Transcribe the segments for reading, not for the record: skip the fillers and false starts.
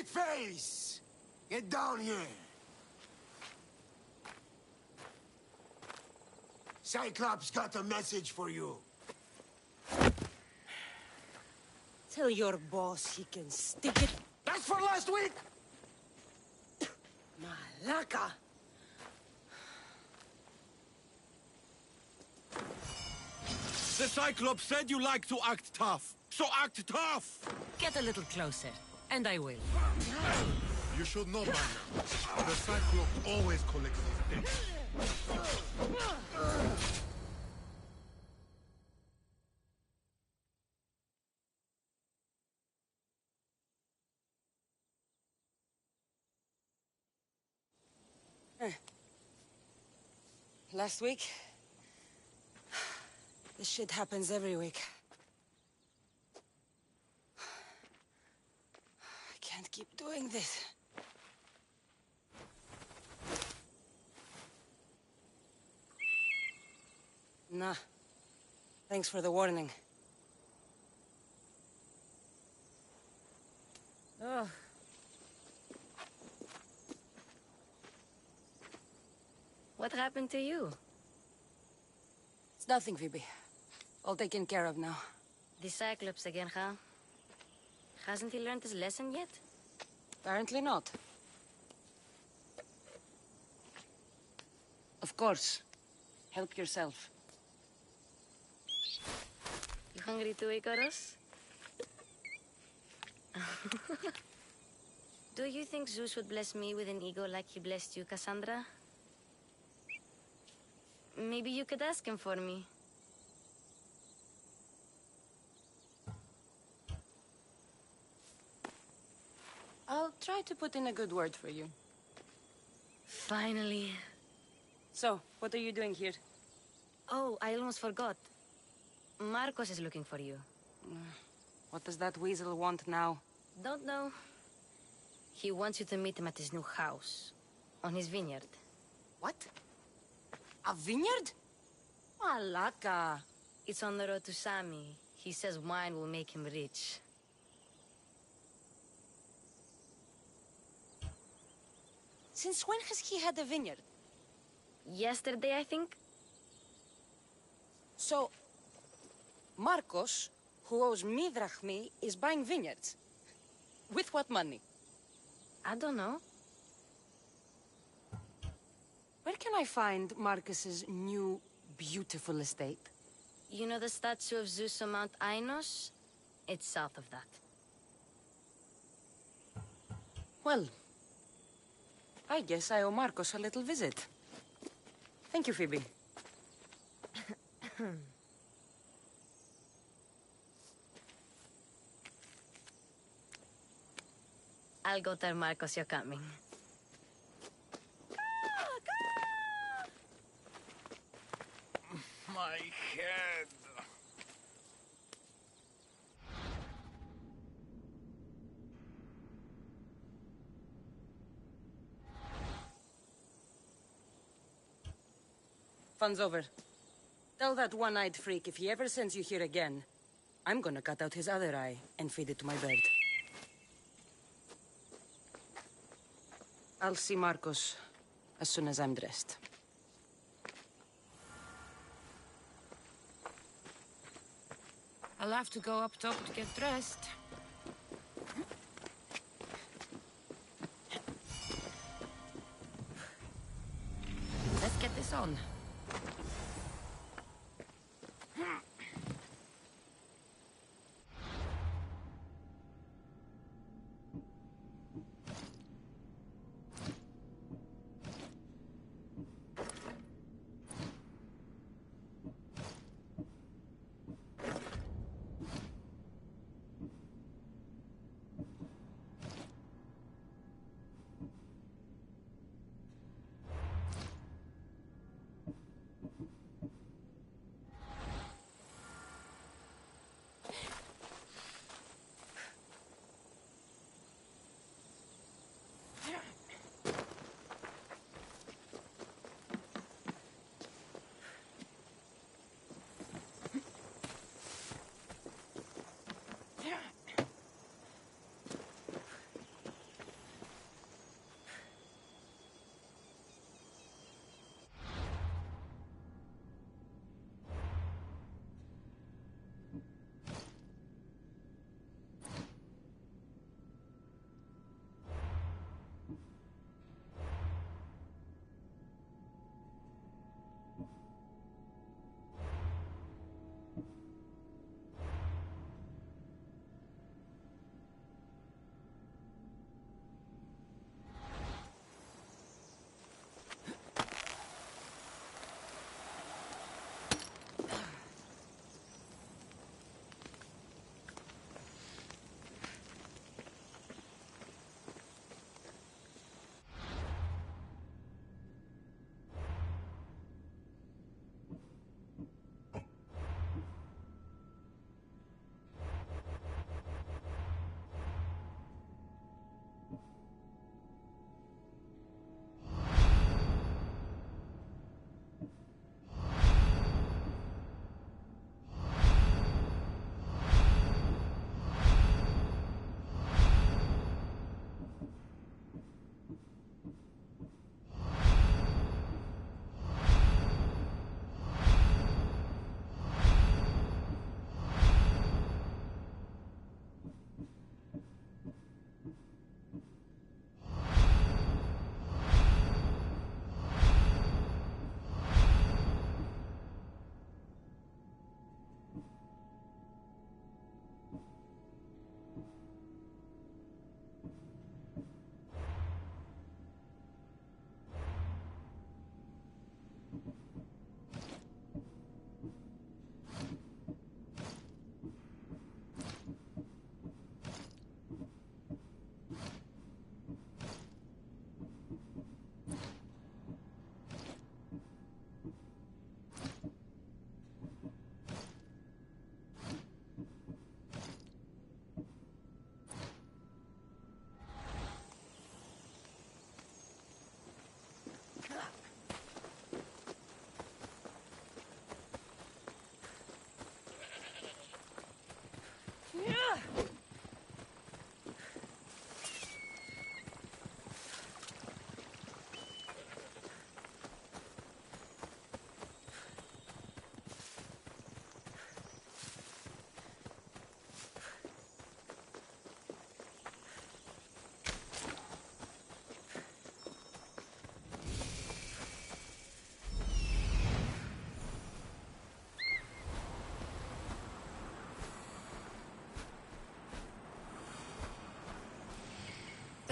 Shitface! Get down here! Cyclops got a message for you. Tell your boss he can stick it. That's for last week! Malaka! The Cyclops said you like to act tough, so act tough! Get a little closer, and I will. You should know by now. The Cyclops always collects his debts. Last week? This shit happens every week. I can't keep doing this. Nah. Thanks for the warning. Oh. What happened to you? It's nothing, Phoebe. All taken care of now. The Cyclops again, huh? Hasn't he learned his lesson yet? Apparently not. Of course. Help yourself. You hungry too, Icarus? Do you think Zeus would bless me with an ego like he blessed you, Cassandra? Maybe you could ask him for me. I'll try to put in a good word for you. Finally. So, what are you doing here? Oh, I almost forgot. Marcos is looking for you. What does that weasel want now? Don't know. He wants you to meet him at his new house. On his vineyard. What? A vineyard? Malaka. It's on the road to Sami. He says wine will make him rich. Since when has he had a vineyard? Yesterday, I think? So, Marcos, who owes me drachmi, is buying vineyards. With what money? I don't know. Where can I find Marcus's new, beautiful estate? You know the statue of Zeus on Mount Ainos? It's south of that. Well, I guess I owe Marcos a little visit. Thank you, Phoebe. I'll go tell Marcos you're coming. My head. Fun's over. Tell that one-eyed freak if he ever sends you here again, I'm gonna cut out his other eye and feed it to my bird. I'll see Marcos as soon as I'm dressed. I'll have to go up top to get dressed. Let's get this on.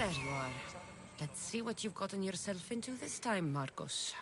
There you are. Let's see what you've gotten yourself into this time, Marcos.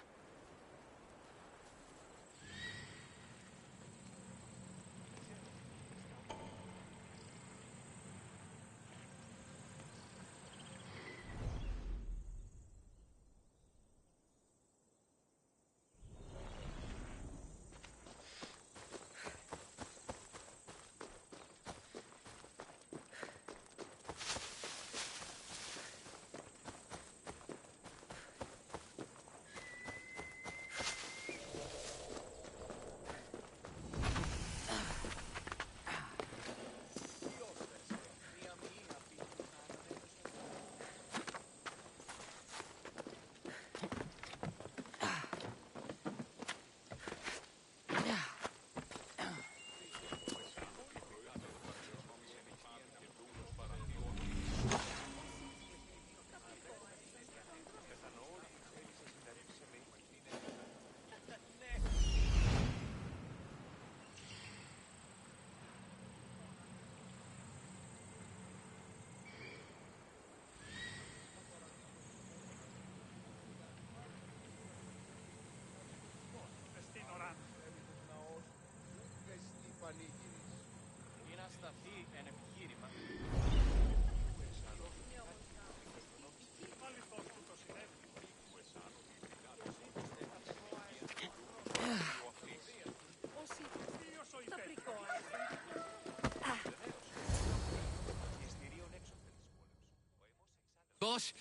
Boss,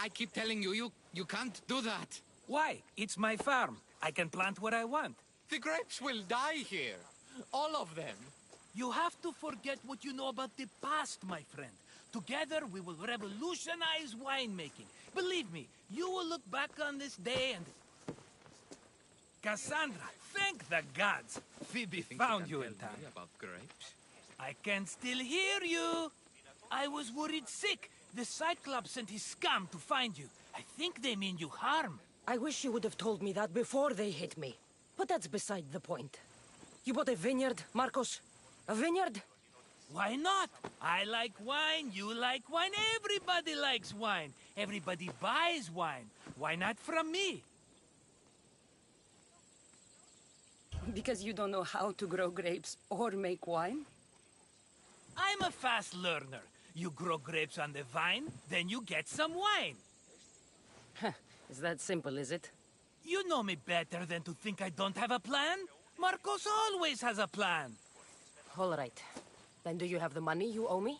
I keep telling you, you can't do that. Why? It's my farm. I can plant what I want. The grapes will die here. All of them. You have to forget what you know about the past, my friend. Together, we will revolutionize winemaking. Believe me, you will look back on this day and... Cassandra, thank the gods. Phoebe found you in time. About grapes? I can still hear you. I was worried sick. The Cyclops sent his scum to find you. I think they mean you harm. I wish you would have told me that before they hit me. But that's beside the point. You bought a vineyard, Marcos? A vineyard? Why not? I like wine, you like wine, everybody likes wine. Everybody buys wine. Why not from me? Because you don't know how to grow grapes or make wine? I'm a fast learner. You grow grapes on the vine, then you get some wine. Is that simple, is it? You know me better than to think I don't have a plan. Marcos always has a plan. All right. Then do you have the money you owe me?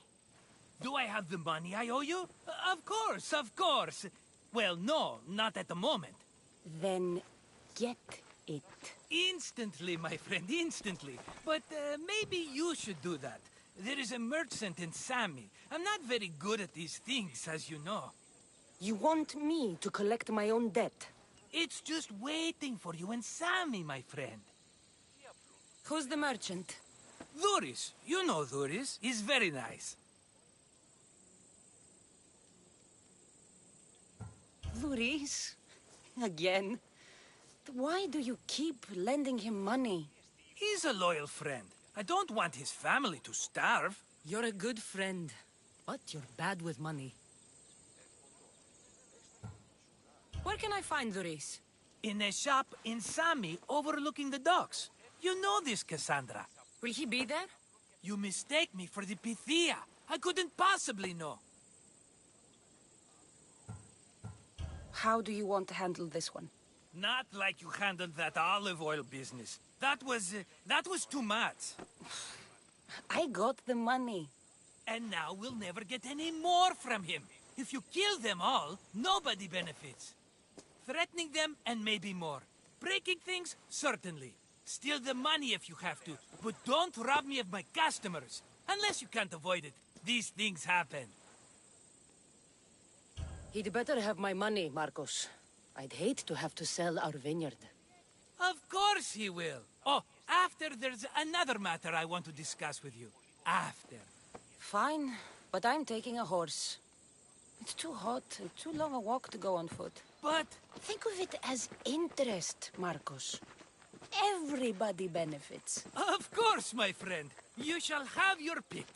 Do I have the money I owe you? Of course, of course. Well, no, not at the moment. Then get it. Instantly, my friend, instantly. But maybe you should do that. There is a merchant in Sami. I'm not very good at these things, as you know. You want me to collect my own debt? It's just waiting for you in Sami, my friend. Who's the merchant? Duris. You know Duris. He's very nice. Luis? Again? Why do you keep lending him money? He's a loyal friend. I don't want his family to starve. You're a good friend, but you're bad with money. Where can I find Luis? In a shop in Sami overlooking the docks. You know this, Cassandra. Will he be there? You mistake me for the Pythia. I couldn't possibly know. How do you want to handle this one? Not like you handled that olive oil business. That was too much. I got the money. And now we'll never get any more from him. If you kill them all, nobody benefits. Threatening them, and maybe more. Breaking things, certainly. Steal the money if you have to, but don't rob me of my customers. Unless you can't avoid it. These things happen. He'd better have my money, Marcos. I'd hate to have to sell our vineyard. Of course he will. Oh, after there's another matter I want to discuss with you. After. Fine, but I'm taking a horse. It's too hot and too long a walk to go on foot. But... Think of it as interest, Marcos. Everybody benefits. Of course, my friend. You shall have your pick.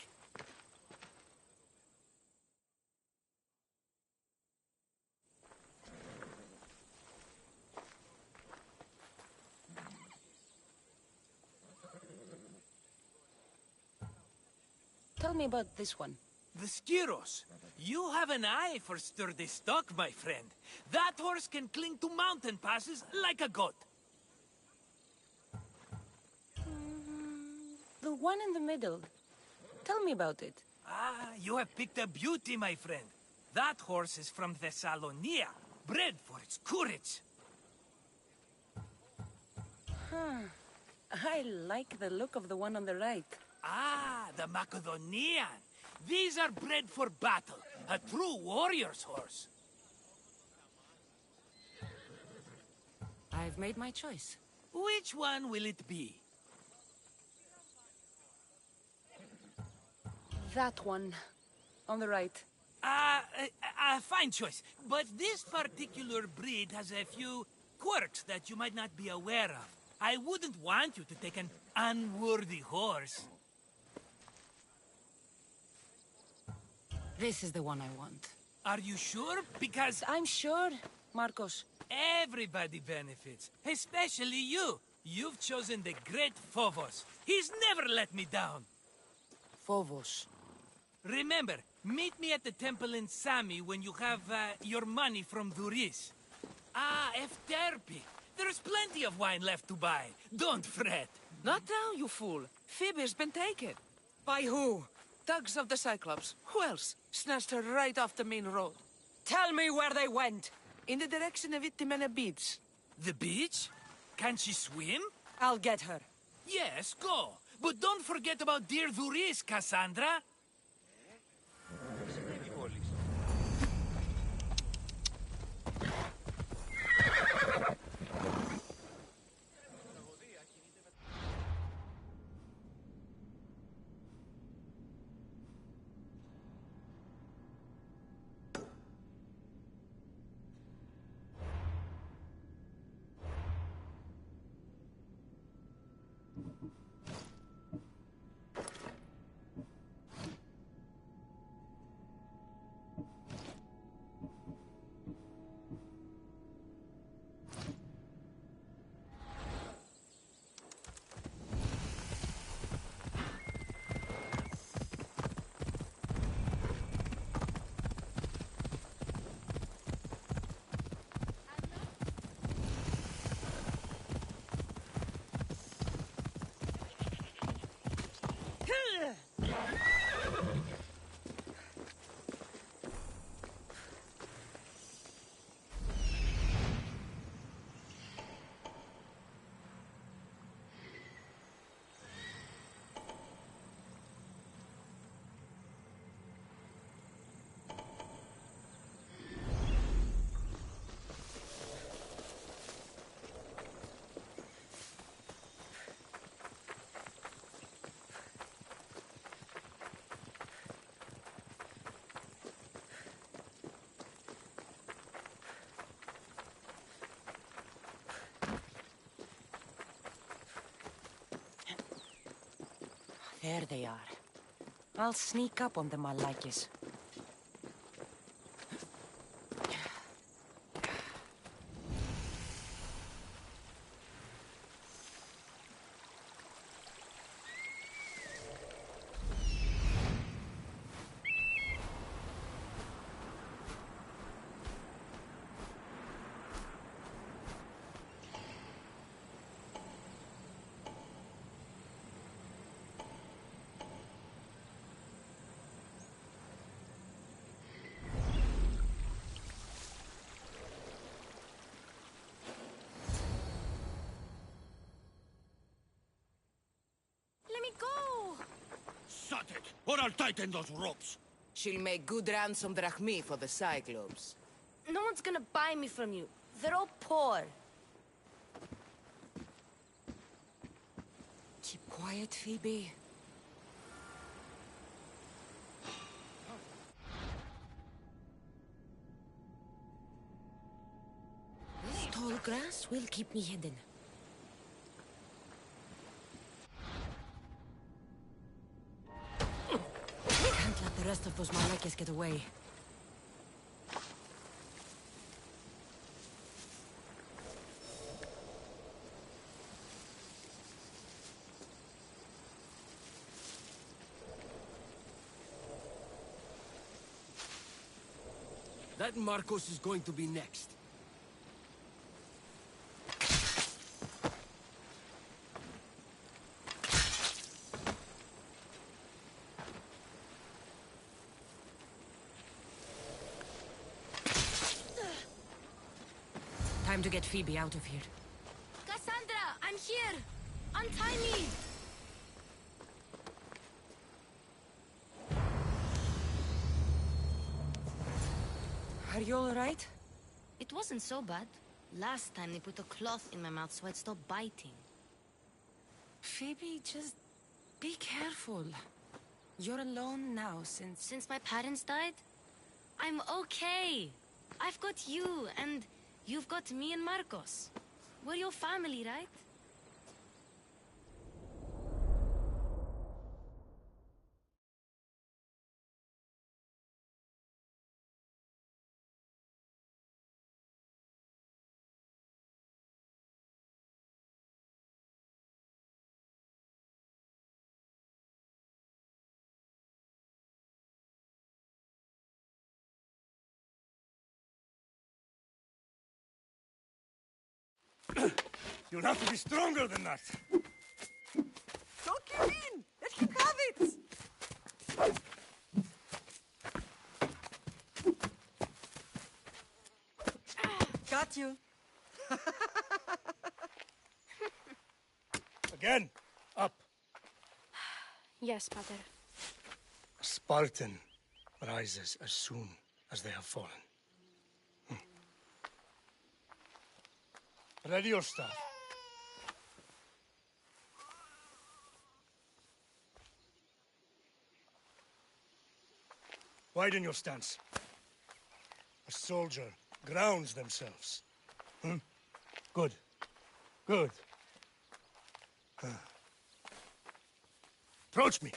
Tell me about this one. The Skiros. You have an eye for sturdy stock, my friend. That horse can cling to mountain passes like a goat. The one in the middle. Tell me about it. Ah, you have picked a beauty, my friend. That horse is from Thessalonia, bred for its courage. I like the look of the one on the right. Ah, the Macedonian. These are bred for battle. A true warrior's horse. I've made my choice. Which one will it be? That one. On the right. Fine choice. But this particular breed has a few quirks that you might not be aware of. I wouldn't want you to take an unworthy horse. This is the one I want. Are you sure? Because I'm sure, Marcos. everybody benefits, especially you. You've chosen the great Phobos. He's never let me down. Phobos. Remember, meet me at the temple in Sami when you have your money from Duris. Ah, Efterpi. There's plenty of wine left to buy. Don't fret. Not now, you fool. Phoebe's been taken. By who? Thugs of the Cyclops. Who else? Snatched her right off the main road. Tell me where they went. In the direction of Itimena Beach. The beach? Can she swim? I'll get her. Yes, go. But don't forget about dear Duris, Cassandra. There they are. I'll sneak up on them, Malakis. Let me go! Shut it, or I'll tighten those ropes. She'll make good ransom drachmi for the Cyclops. No one's gonna buy me from you. They're all poor. Keep quiet, Phoebe. This tall grass will keep me hidden. Can't let the rest of those Malakis get away. That Marcos is going to be next. Time to get Phoebe out of here. Cassandra, I'm here! Untie me! Are you all right? It wasn't so bad. Last time they put a cloth in my mouth so I'd stop biting. Phoebe, just be careful. You're alone now Since my parents died? I'm okay. I've got you, and you've got me and Marcos. We're your family, right? You'll have to be stronger than that. Don't give in! Let him have it! Got you. Again. Up. Yes, Pater. A Spartan rises as soon as they have fallen. Ready your staff. Widen your stance. A soldier grounds themselves. Good. Good. Approach me.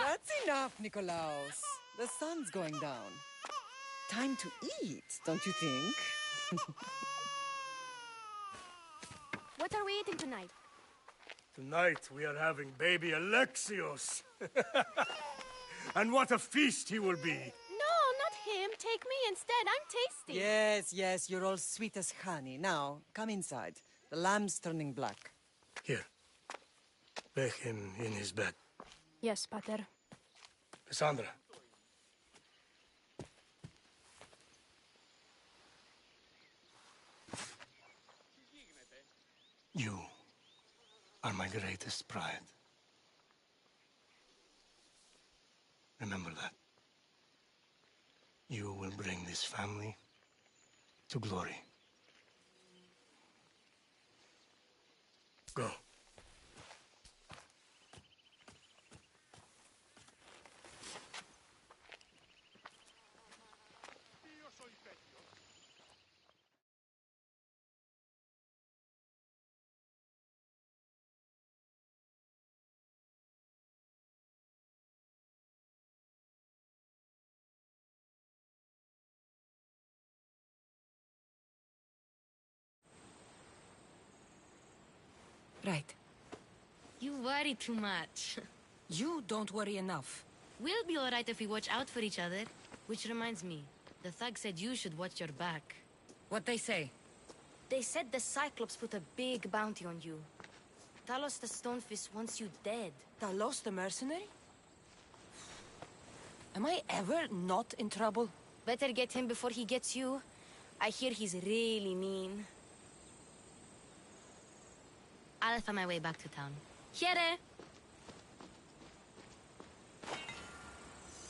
That's enough, Nikolaos. The sun's going down. Time to eat, don't you think? What are we eating tonight? Tonight we are having baby Alexios. And what a feast he will be. No, not him. Take me instead. I'm tasty. Yes, yes, you're all sweet as honey. Now, come inside. The lamb's turning black. Here. Lay him in his bed. Yes, Pater. Cassandra. You are my greatest pride. Remember that. You will bring this family to glory. Go. Right. You worry too much. You don't worry enough. We'll be alright if we watch out for each other. Which reminds me, the thug said you should watch your back. What they say? They said the Cyclops put a big bounty on you. Talos the Stonefist wants you dead. Talos the mercenary? Am I ever not in trouble? Better get him before he gets you. I hear he's really mean. I'll find my way back to town. Here!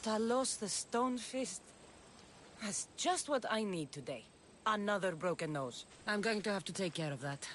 Talos the Stonefist? That's just what I need today. Another broken nose. I'm going to have to take care of that.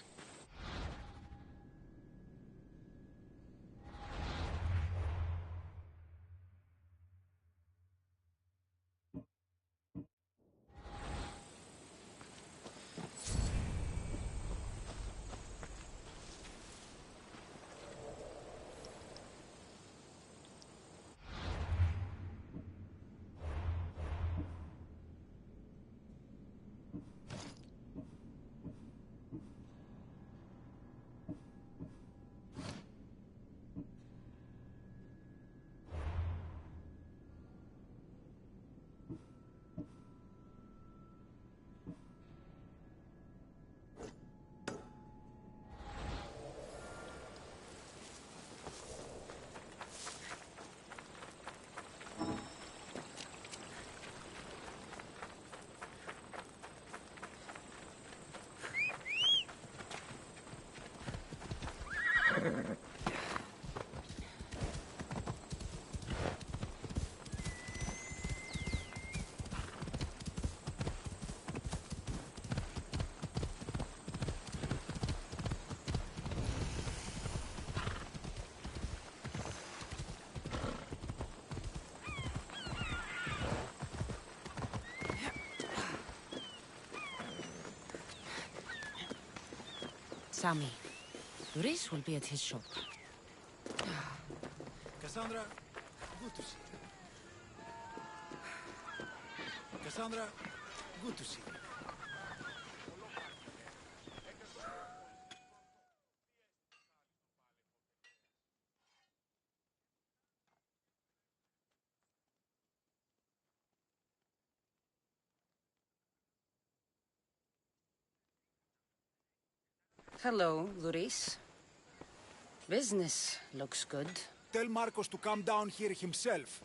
Sammy. Reese will be at his shop. Cassandra, good to see you. Cassandra, good to see you. Hello, Luis. Business looks good. Tell Marcos to come down here himself,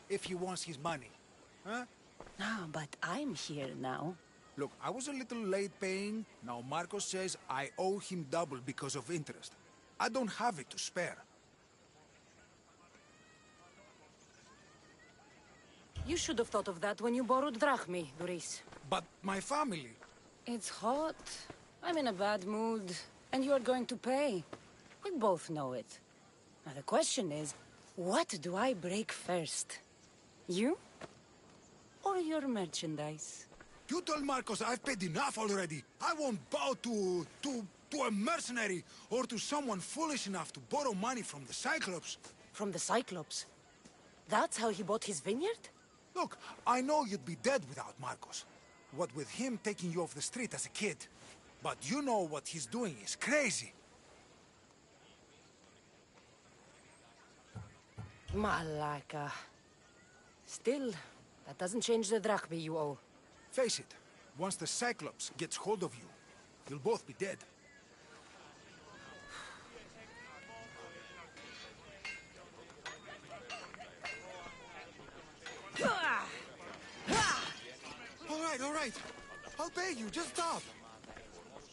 if he wants his money. Huh? No, but I'm here now. Look, I was a little late paying. Now Marcos says I owe him double because of interest. I don't have it to spare. You should have thought of that when you borrowed drachmi, Luis. But my family... It's hot. I'm in a bad mood. And you're going to pay. We both know it. Now the question is, what do I break first? You? Or your merchandise? You told Marcos I've paid enough already. I won't bow to a mercenary or to someone foolish enough to borrow money from the Cyclops. From the Cyclops? That's how he bought his vineyard? Look, I know you'd be dead without Marcos. What with him taking you off the street as a kid. But you know what he's doing is crazy. Malaka. Still, that doesn't change the drachmi you owe. Face it, once the Cyclops gets hold of you, you'll both be dead. All right. I'll pay you, just stop.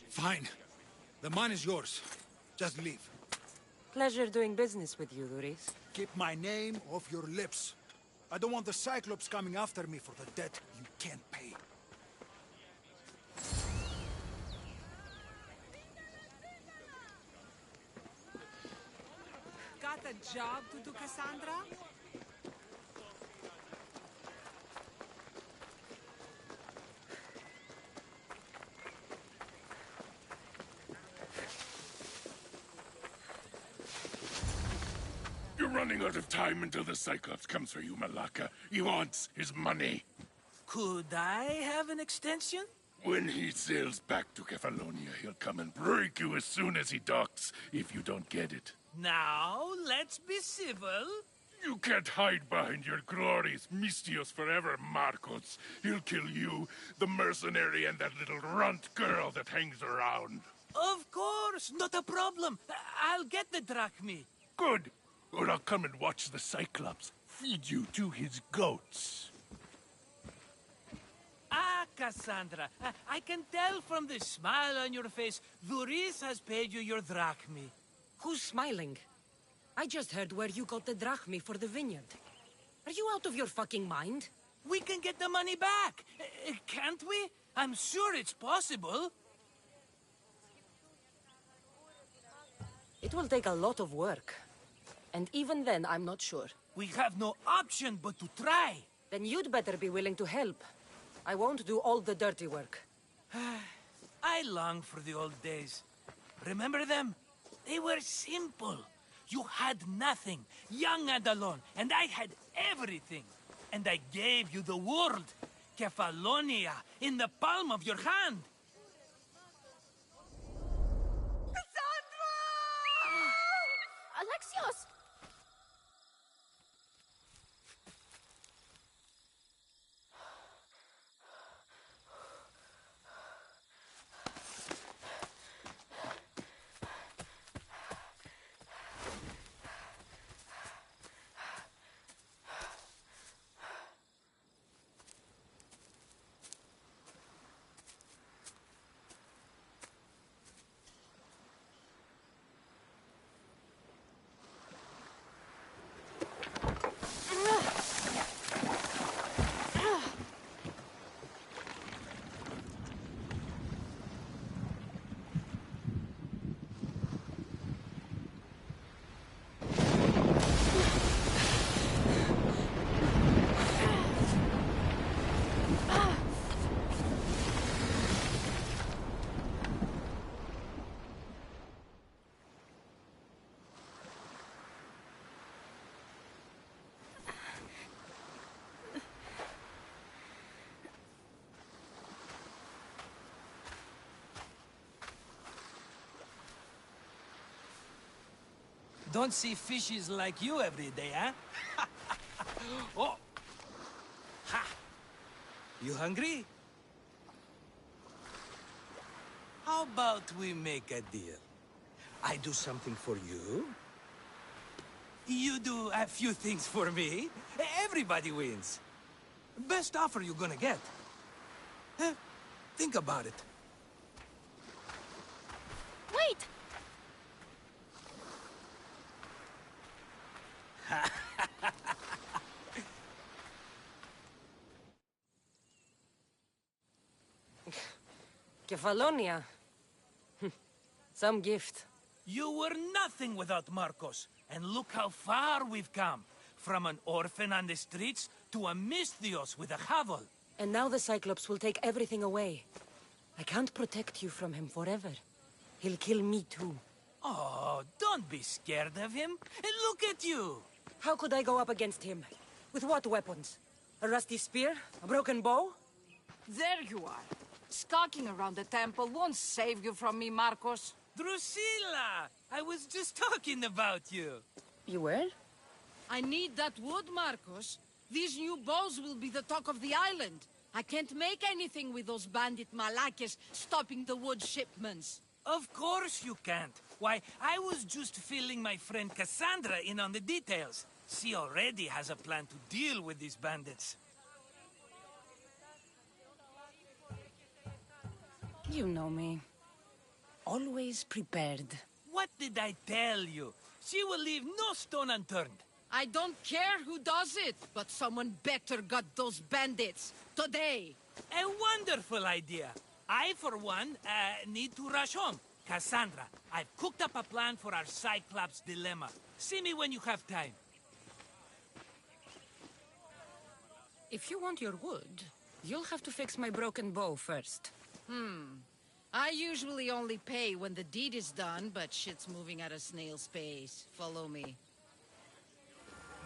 Fine. The money is yours. Just leave. Pleasure doing business with you, Luis. Keep my name off your lips. I don't want the Cyclops coming after me for the debt you can't pay. Got a job to do, Cassandra? You're running out of time until the Cyclops comes for you, Malaka. He wants his money. Could I have an extension? When he sails back to Kefalonia, he'll come and break you as soon as he docks, if you don't get it. Now, let's be civil. You can't hide behind your glorious Mistios forever, Marcos. He'll kill you, the mercenary, and that little runt girl that hangs around. Of course, not a problem. I'll get the drachmi. Good. Or I'll come and watch the Cyclops feed you to his goats. Ah, Cassandra, I can tell from the smile on your face, Luis has paid you your drachmi. Who's smiling? I just heard where you got the drachmi for the vineyard. Are you out of your fucking mind? We can get the money back, can't we? I'm sure it's possible. It will take a lot of work. And even then, I'm not sure. We have no option but to try. Then you'd better be willing to help. I won't do all the dirty work. I long for the old days. Remember them? They were simple. You had nothing, young and alone, and I had everything. And I gave you the world, Kefalonia, in the palm of your hand. Alexios! Don't see fishes like you every day, huh? Oh! Ha! You hungry? How about we make a deal? I do something for you. You do a few things for me. Everybody wins. Best offer you're gonna get. Huh? Think about it. Wait! Kefalonia. Some gift. You were nothing without Marcos. And look how far we've come. From an orphan on the streets to a Misthios with a hovel. And now the Cyclops will take everything away. I can't protect you from him forever. He'll kill me too. Oh, don't be scared of him. And look at you. How could I go up against him? With what weapons? A rusty spear? A broken bow? There you are. Skulking around the temple won't save you from me, Marcos. Drusilla! I was just talking about you. You were? I need that wood, Marcos. These new bows will be the talk of the island. I can't make anything with those bandit malakes stopping the wood shipments. Of course you can't. Why, I was just filling my friend Cassandra in on the details. She already has a plan to deal with these bandits. You know me. Always prepared. What did I tell you? She will leave no stone unturned. I don't care who does it, but someone better got those bandits. Today. A wonderful idea. I, for one, need to rush home. Cassandra, I've cooked up a plan for our Cyclops dilemma. See me when you have time. If you want your wood, you'll have to fix my broken bow first. I usually only pay when the deed is done, but shit's moving at a snail's pace. Follow me.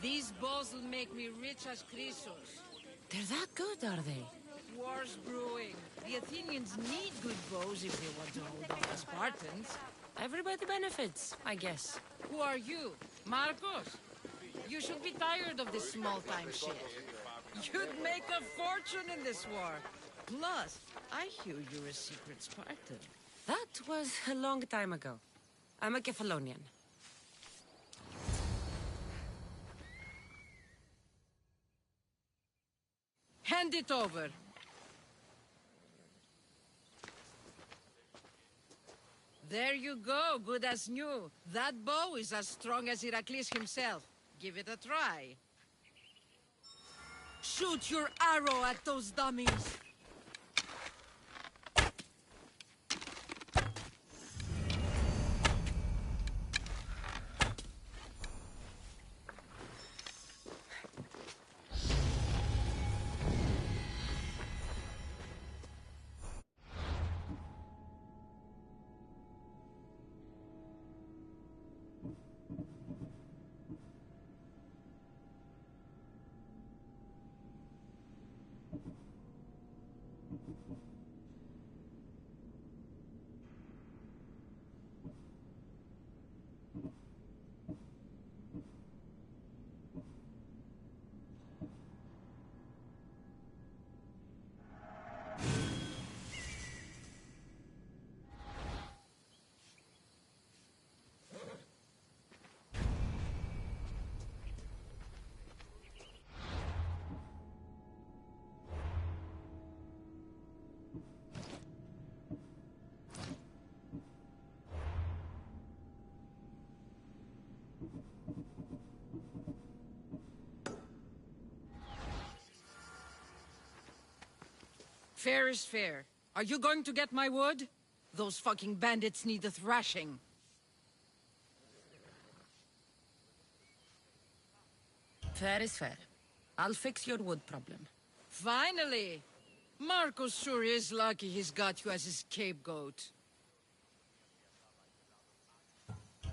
These bows will make me rich as Chrysos. They're that good, are they? War's brewing. The Athenians need good bows if they want to hold off the Spartans. Everybody benefits, I guess. Who are you? Marcos? You should be tired of this small-time shit. You'd make a fortune in this war. Plus, I hear you're a secret Spartan. That was a long time ago. I'm a Kefalonian. Hand it over. There you go, good as new. That bow is as strong as Heracles himself. Give it a try. Shoot your arrow at those dummies. Fair is fair. Are you going to get my wood? Those fucking bandits need a thrashing. Fair is fair. I'll fix your wood problem. Finally! Marcos sure is lucky he's got you as his scapegoat.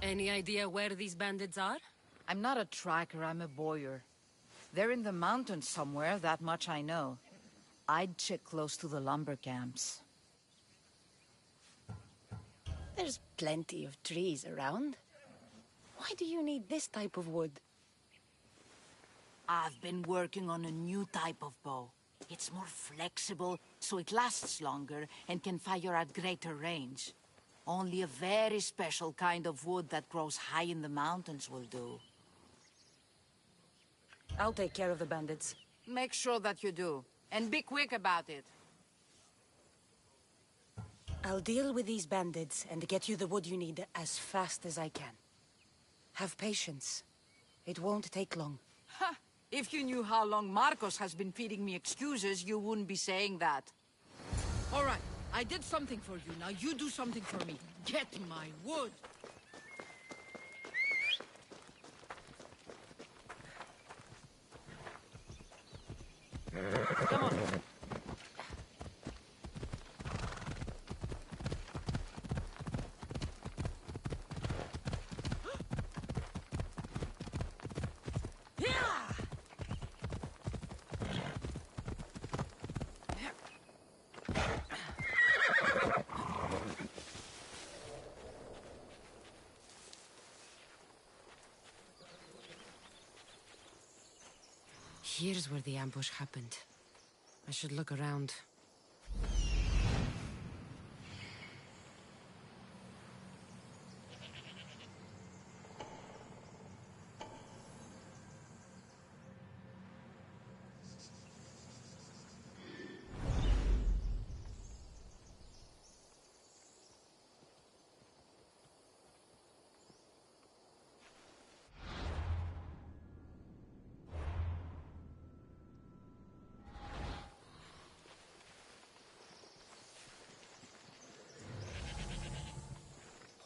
Any idea where these bandits are? I'm not a tracker, I'm a boyer. They're in the mountains somewhere, that much I know. I'd check close to the lumber camps. There's plenty of trees around. Why do you need this type of wood? I've been working on a new type of bow. It's more flexible, so it lasts longer and can fire at greater range. Only a very special kind of wood that grows high in the mountains will do. I'll take care of the bandits. Make sure that you do. And be quick about it. I'll deal with these bandits and get you the wood you need as fast as I can. Have patience. It won't take long. Ha! If you knew how long Marcos has been feeding me excuses, you wouldn't be saying that. All right, I did something for you. Now you do something for me. Get my wood. Come on. Here's where the ambush happened. I should look around.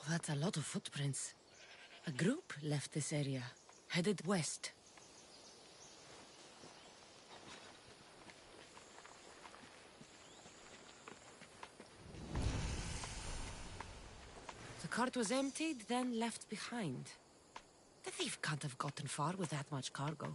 That's a lot of footprints. A group left this area, headed west. The cart was emptied, then left behind. The thief can't have gotten far with that much cargo.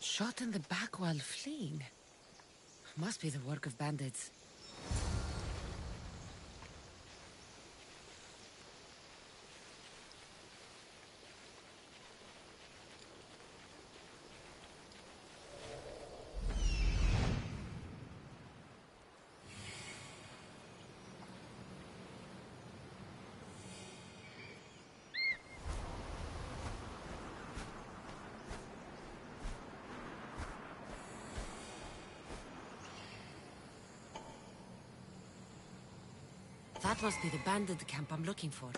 Shot in the back while fleeing. Must be the work of bandits. That must be the bandit camp I'm looking for.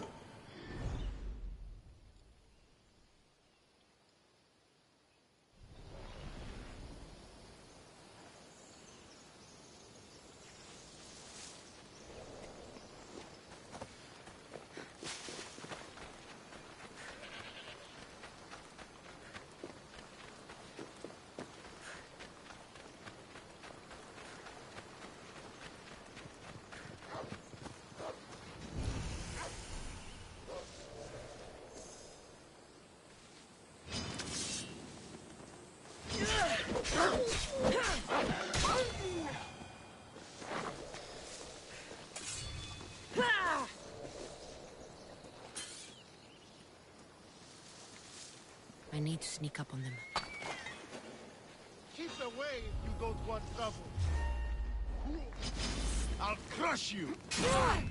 sneak up on them. Keep away if you don't want trouble. I'll crush you! Die!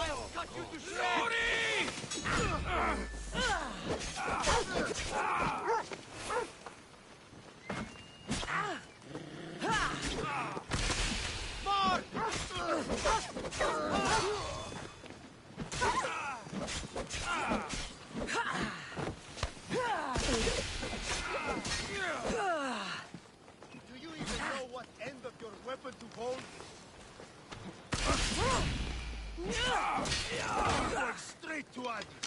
I'll cut you to Do you even know what end of your weapon to hold? Going straight to Odyssey.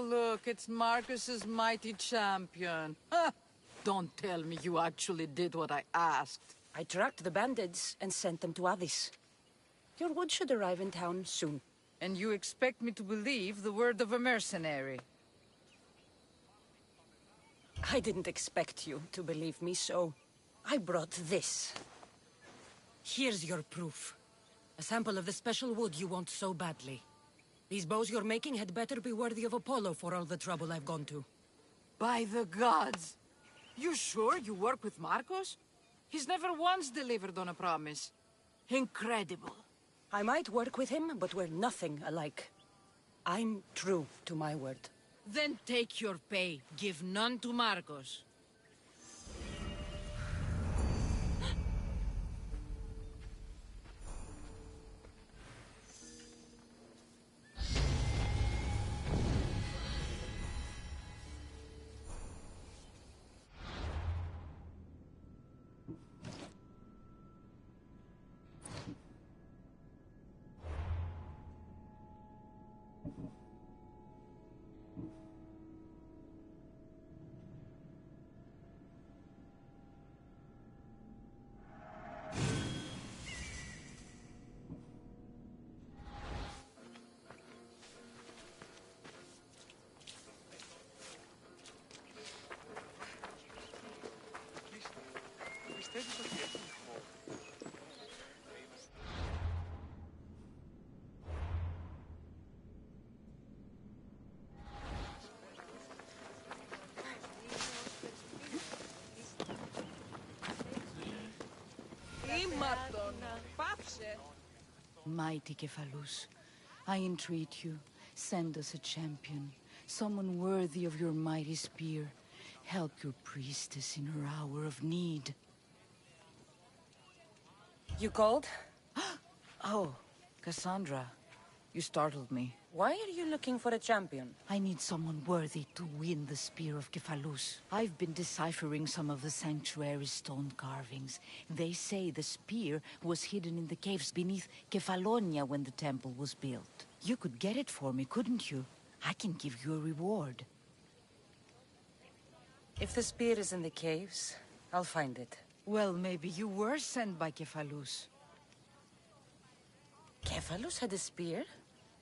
Oh, look, it's Marcus's mighty champion. Don't tell me you actually did what I asked. I tracked the bandits and sent them to Odyssey. Your wood should arrive in town soon. And you expect me to believe the word of a mercenary? I didn't expect you to believe me, so I brought this. Here's your proof. A sample of the special wood you want so badly. These bows you're making had better be worthy of Apollo for all the trouble I've gone to. By the gods! You sure you work with Marcos? He's never once delivered on a promise. Incredible. I might work with him, but we're nothing alike. I'm true to my word. Then take your pay. Give none to Marcos. Mighty Cephalus, I entreat you, send us a champion, someone worthy of your mighty spear. Help your priestess in her hour of need. You called? Oh, Cassandra, you startled me. Why are you looking for a champion? I need someone worthy to win the spear of Cephalus. I've been deciphering some of the sanctuary's stone carvings. They say the spear was hidden in the caves beneath Kefalonia when the temple was built. You could get it for me, couldn't you? I can give you a reward. If the spear is in the caves, I'll find it. Well, maybe you were sent by Cephalus. Cephalus had a spear?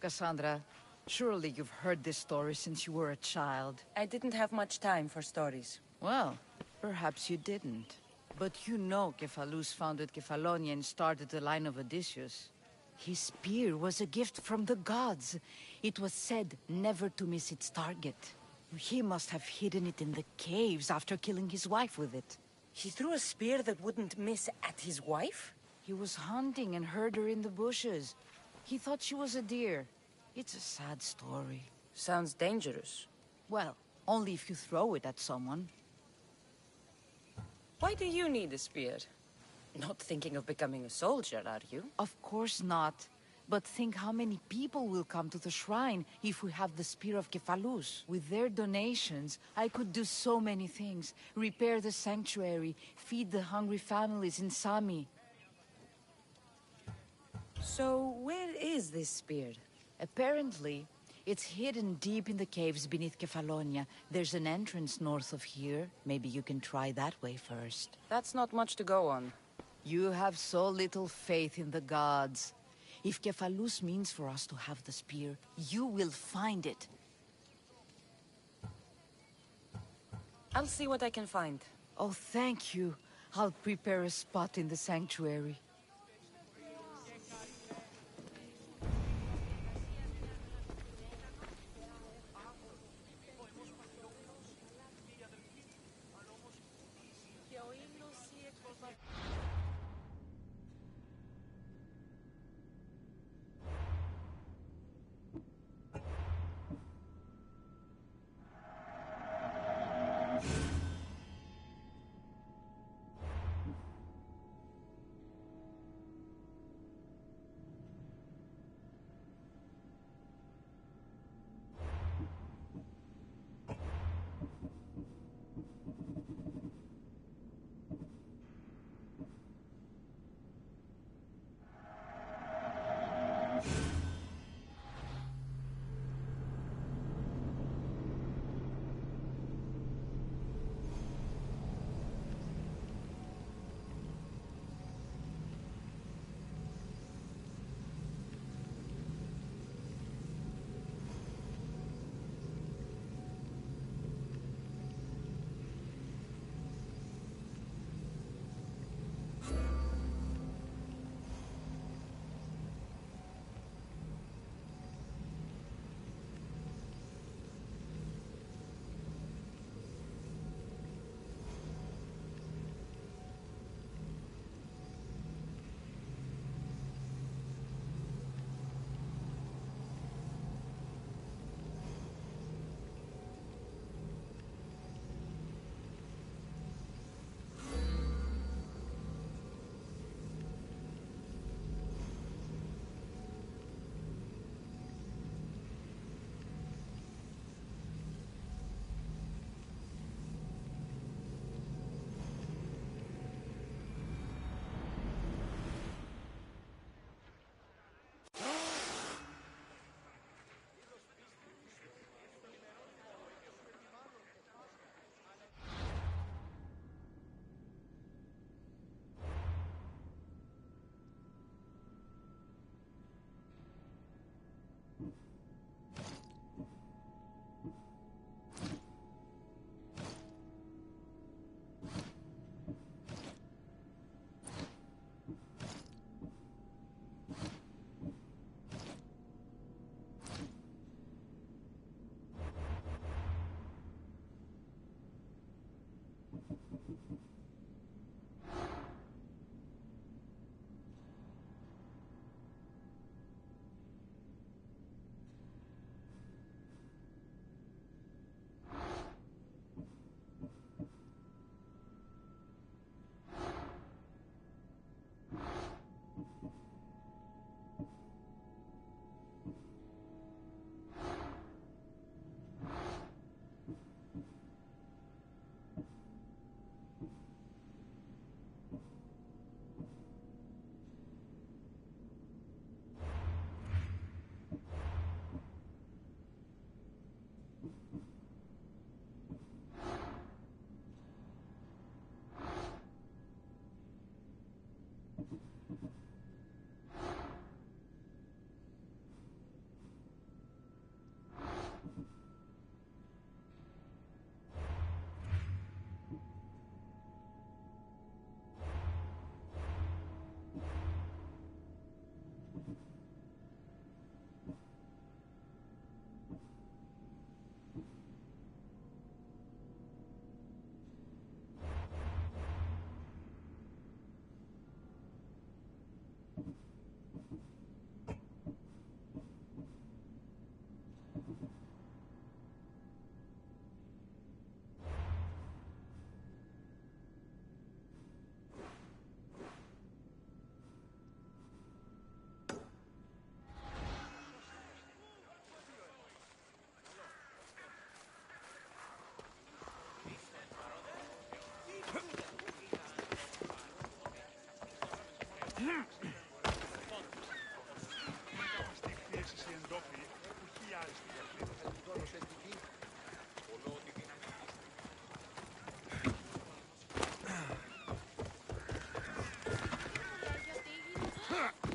Cassandra, surely you've heard this story since you were a child. I didn't have much time for stories. Well, perhaps you didn't. But you know Cephalus founded Kefalonia and started the line of Odysseus. His spear was a gift from the gods. It was said never to miss its target. He must have hidden it in the caves after killing his wife with it. He threw a spear that wouldn't miss at his wife? He was hunting and heard her in the bushes. He thought she was a deer. It's a sad story. Sounds dangerous. Well, only if you throw it at someone. Why do you need a spear? Not thinking of becoming a soldier, are you? Of course not. But think how many people will come to the shrine if we have the spear of Cephalus. With their donations, I could do so many things. Repair the sanctuary, feed the hungry families in Sami. So, where is this spear? Apparently, it's hidden deep in the caves beneath Kefalonia. There's an entrance north of here. Maybe you can try that way first. That's not much to go on. You have so little faith in the gods. If Cephalus means for us to have the spear, you will find it. I'll see what I can find. Oh, thank you. I'll prepare a spot in the sanctuary.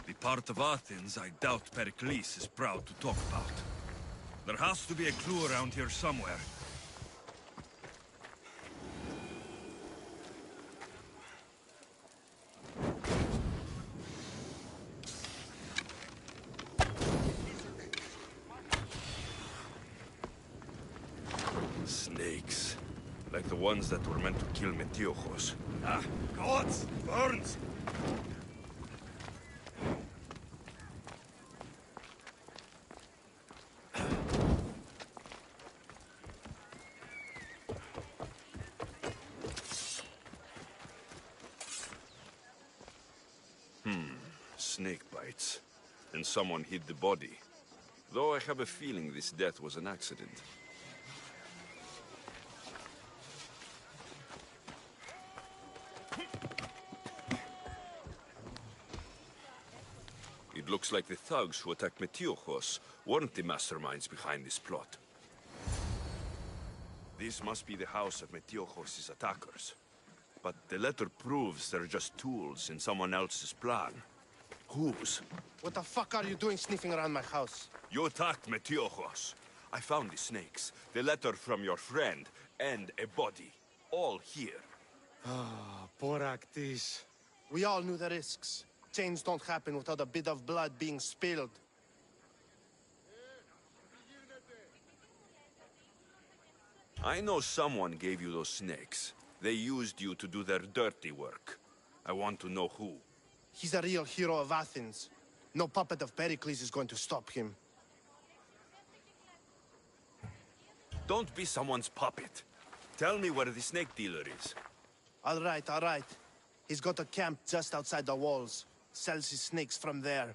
The part of Athens I doubt Pericles is proud to talk about. There has to be a clue around here somewhere. Snakes. Like the ones that were meant to kill Metiochos. Ah, gods! Burns! Snake bites. And someone hid the body. Though I have a feeling this death was an accident. It looks like the thugs who attacked Metiochos weren't the masterminds behind this plot. This must be the house of Metiochos' attackers. But the letter proves they're just tools in someone else's plan. Whose? What the fuck are you doing sniffing around my house? You attacked Metiochos. I found the snakes, the letter from your friend, and a body. All here. Ah, Boraktis. We all knew the risks. Change don't happen without a bit of blood being spilled. I know someone gave you those snakes. They used you to do their dirty work. I want to know who. He's a real hero of Athens. No puppet of Pericles is going to stop him. Don't be someone's puppet. Tell me where the snake dealer is. All right, all right. He's got a camp just outside the walls. Sells his snakes from there.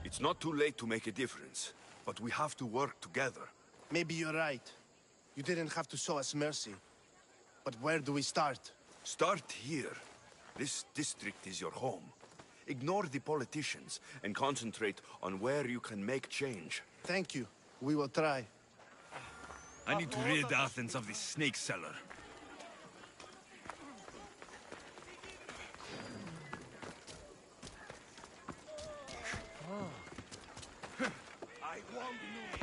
It's not too late to make a difference, but we have to work together. Maybe you're right. You didn't have to show us mercy. But where do we start? Start here. This district is your home. Ignore the politicians and concentrate on where you can make change. Thank you. We will try. I need to rid Athens of this snake seller. I won't move.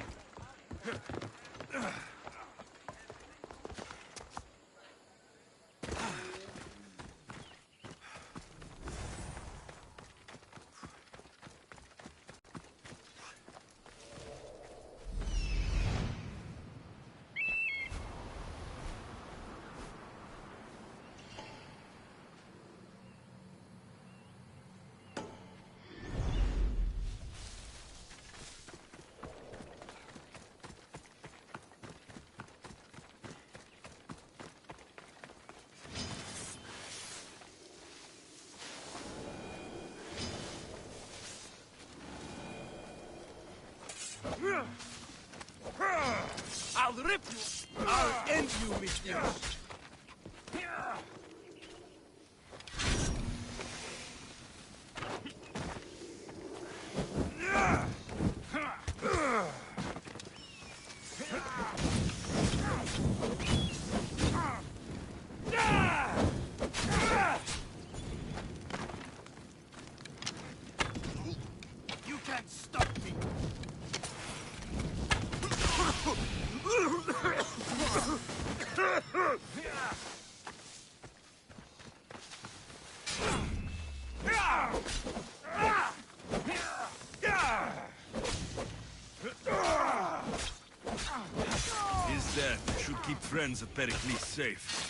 I'll rip you! I'll end you, Mistios! You can't stop me! His death should keep friends of Pericles safe.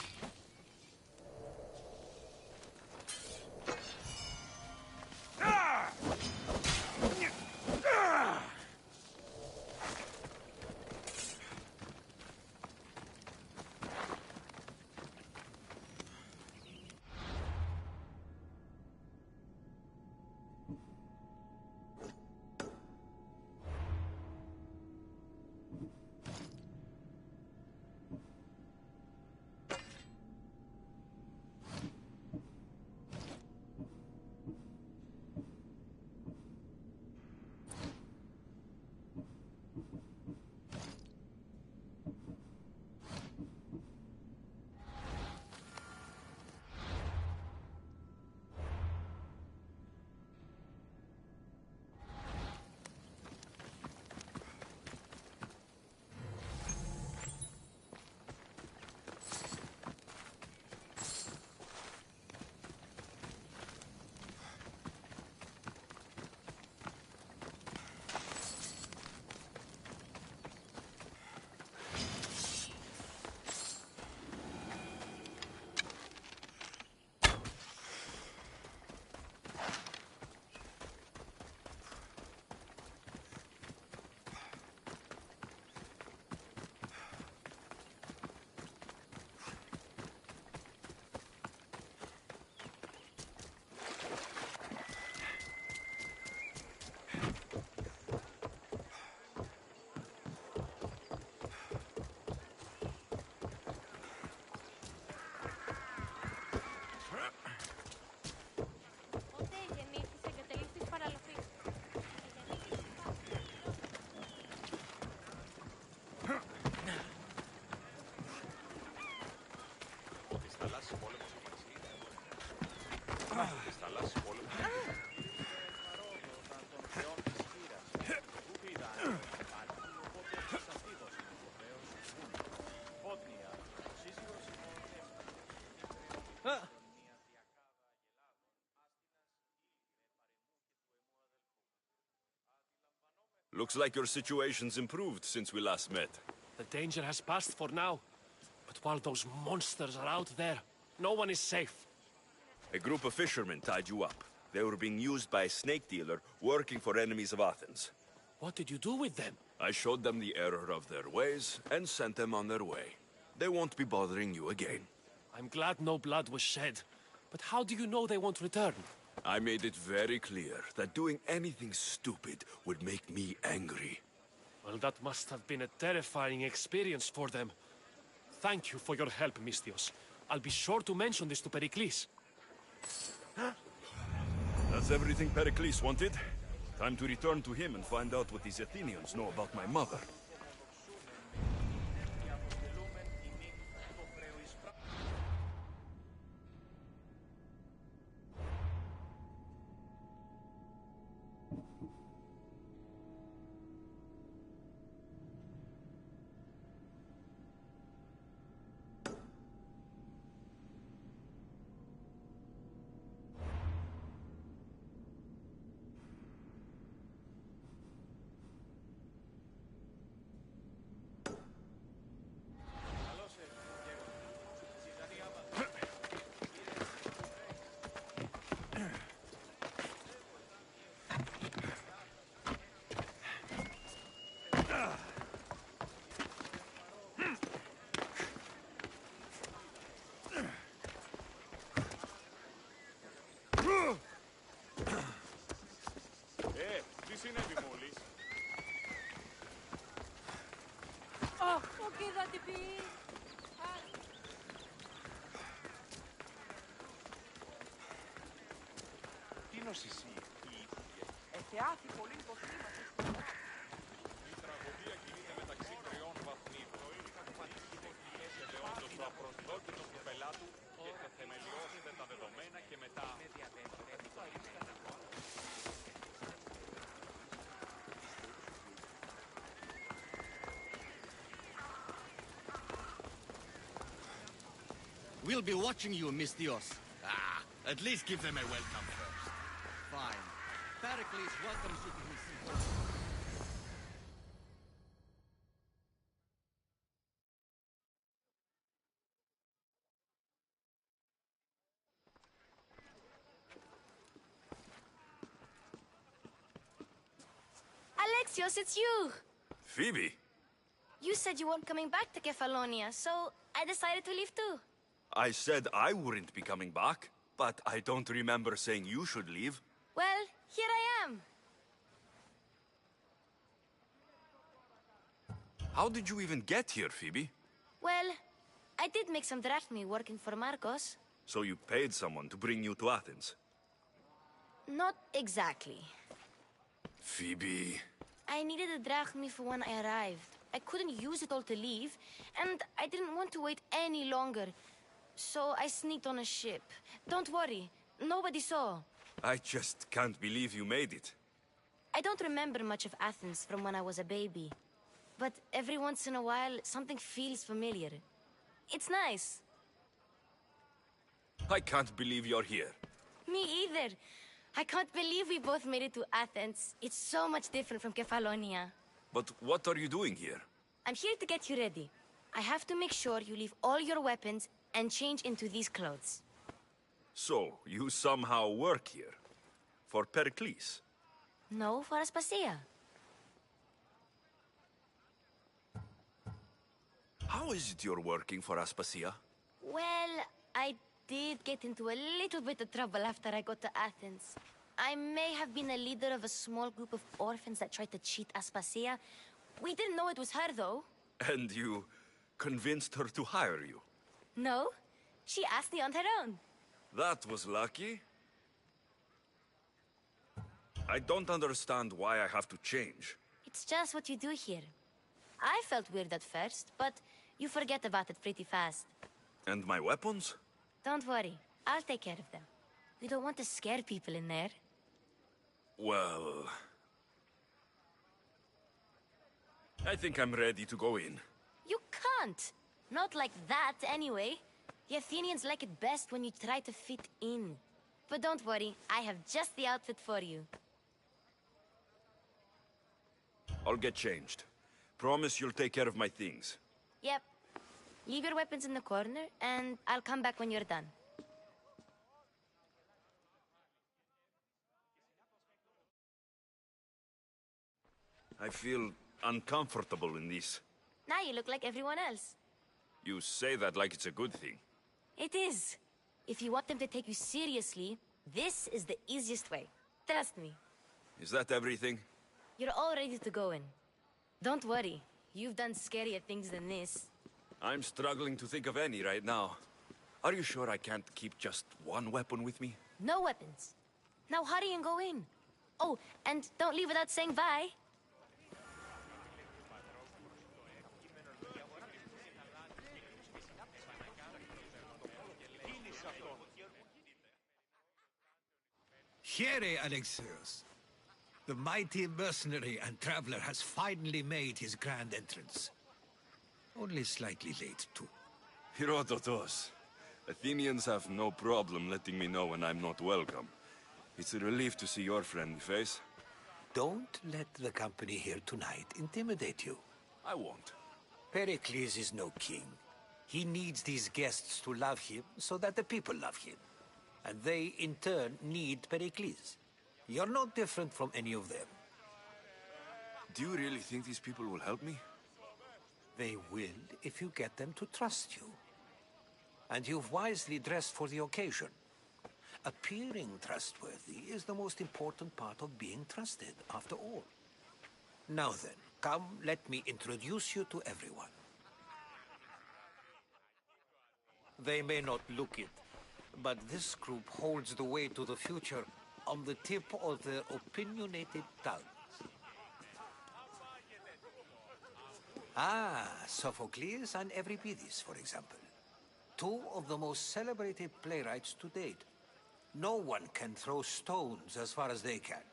Looks like your situation's improved since we last met. The danger has passed for now. But while those monsters are out there, no one is safe. A group of fishermen tied you up. They were being used by a snake dealer working for enemies of Athens. What did you do with them? I showed them the error of their ways and sent them on their way. They won't be bothering you again. I'm glad no blood was shed. But how do you know they won't return? I made it very clear that doing anything stupid would make me angry. Well, that must have been a terrifying experience for them. Thank you for your help, Mistios. I'll be sure to mention this to Pericles. That's everything Pericles wanted. Time to return to him and find out what these Athenians know about my mother. συνέβη μόλις? Αχ, ο κοίτα τι πει. Τι νοσησί, Εθεάθη πολύ το θύμα της. Η τραγωδία κινείται μεταξύ τριών βαθμίδων. Το ήλικα του πατήσχηται κλειές ελαιόντος το απροσδόκητο του πελάτου και θα θεμελιώσετε τα δεδομένα και μετά... We'll be watching you, Mistios. At least give them a welcome first. Fine. Pericles welcomes you to his symposium. Alexios, it's you! Phoebe? You said you weren't coming back to Kefalonia, so I decided to leave too. I said I wouldn't be coming back, but I don't remember saying you should leave. Well, here I am. How did you even get here, Phoebe? Well, I did make some drachmi working for Marcos. So you paid someone to bring you to Athens? Not exactly. Phoebe... I needed a drachmi for when I arrived. I couldn't use it all to leave, and I didn't want to wait any longer. So I sneaked on a ship. Don't worry, nobody saw. I just can't believe you made it. I don't remember much of Athens from when I was a baby. But every once in a while, something feels familiar. It's nice. I can't believe you're here. Me either. I can't believe we both made it to Athens. It's so much different from Kefalonia. But what are you doing here? I'm here to get you ready. I have to make sure you leave all your weapons and change into these clothes. So, you somehow work here? For Pericles? No, for Aspasia. How is it you're working for Aspasia? Well, I did get into a little bit of trouble after I got to Athens. I may have been a leader of a small group of orphans that tried to cheat Aspasia. We didn't know it was her, though. And you convinced her to hire you? No, she asked me on her own. That was lucky. I don't understand why I have to change. It's just what you do here. I felt weird at first, but you forget about it pretty fast. And my weapons? Don't worry, I'll take care of them. We don't want to scare people in there. Well... I think I'm ready to go in. You can't! Not like that, anyway. The Athenians like it best when you try to fit in. But don't worry, I have just the outfit for you. I'll get changed. Promise you'll take care of my things. Yep. Leave your weapons in the corner, and I'll come back when you're done. I feel uncomfortable in this. Now you look like everyone else. You say that like it's a good thing. It is. If you want them to take you seriously, this is the easiest way. Trust me. Is that everything? You're all ready to go in. Don't worry. You've done scarier things than this. I'm struggling to think of any right now. Are you sure I can't keep just one weapon with me? No weapons. Now hurry and go in. Oh, and don't leave without saying bye. Here, Alexios. The mighty mercenary and traveler has finally made his grand entrance. Only slightly late, too. Herodotos. Athenians have no problem letting me know when I'm not welcome. It's a relief to see your friendly face. Don't let the company here tonight intimidate you. I won't. Pericles is no king. He needs these guests to love him so that the people love him. And they, in turn, need Pericles. You're no different from any of them. Do you really think these people will help me? They will if you get them to trust you. And you've wisely dressed for the occasion. Appearing trustworthy is the most important part of being trusted, after all. Now then, come, let me introduce you to everyone. They may not look it, but this group holds the way to the future on the tip of their opinionated tongues. Ah, Sophocles and Euripides, for example. Two of the most celebrated playwrights to date. No one can throw stones as far as they can.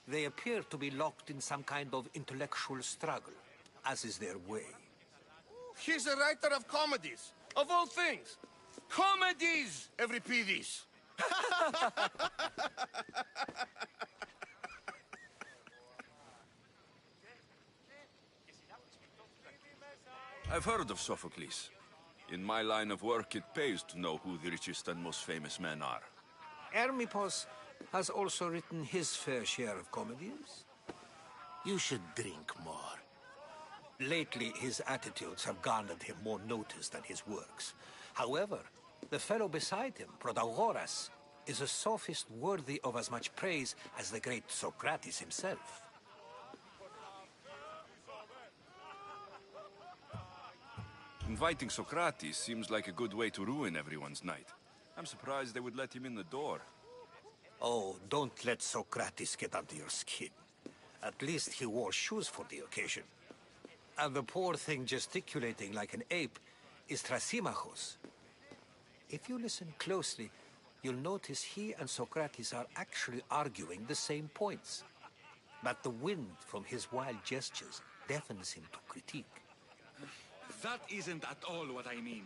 They appear to be locked in some kind of intellectual struggle, as is their way. He's a writer of comedies, of all things. Comedies, Euripides. I've heard of Sophocles. In my line of work, it pays to know who the richest and most famous men are. Hermippos has also written his fair share of comedies. You should drink more. Lately, his attitudes have garnered him more notice than his works. However, the fellow beside him, Protagoras, is a sophist worthy of as much praise as the great Socrates himself. Inviting Socrates seems like a good way to ruin everyone's night. I'm surprised they would let him in the door. Oh, don't let Socrates get under your skin. At least he wore shoes for the occasion. And the poor thing gesticulating like an ape is Thrasymachos. If you listen closely, you'll notice he and Socrates are actually arguing the same points. But the wind from his wild gestures deafens him to critique. That isn't at all what I mean.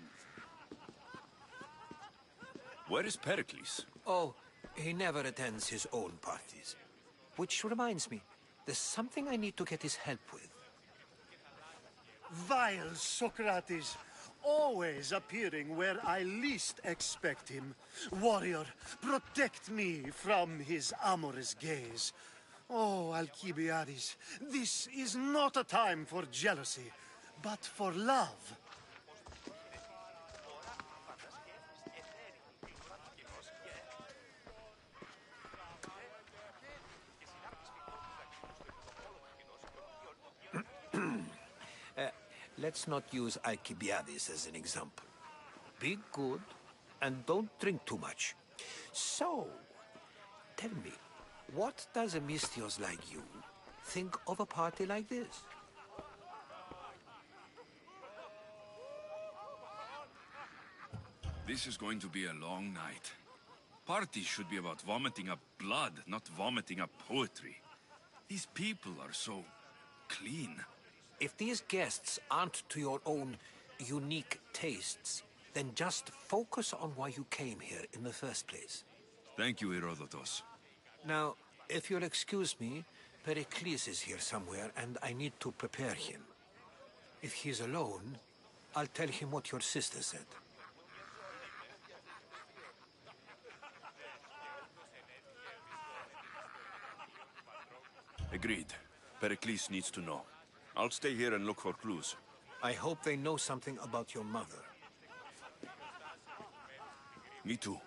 Where is Pericles? Oh, he never attends his own parties. Which reminds me, there's something I need to get his help with. Vile Socrates, always appearing where I least expect him. Warrior, protect me from his amorous gaze. Oh, Alcibiades, this is not a time for jealousy, but for love. Let's not use Alcibiades as an example. Be good, and don't drink too much. So, tell me, what does a Misthios like you think of a party like this? This is going to be a long night. Parties should be about vomiting up blood, not vomiting up poetry. These people are so clean. If these guests aren't to your own unique tastes, then just focus on why you came here in the first place. Thank you, Herodotos. Now, if you'll excuse me, Pericles is here somewhere, and I need to prepare him. If he's alone, I'll tell him what your sister said. Agreed. Pericles needs to know. I'll stay here and look for clues. I hope they know something about your mother. Me too.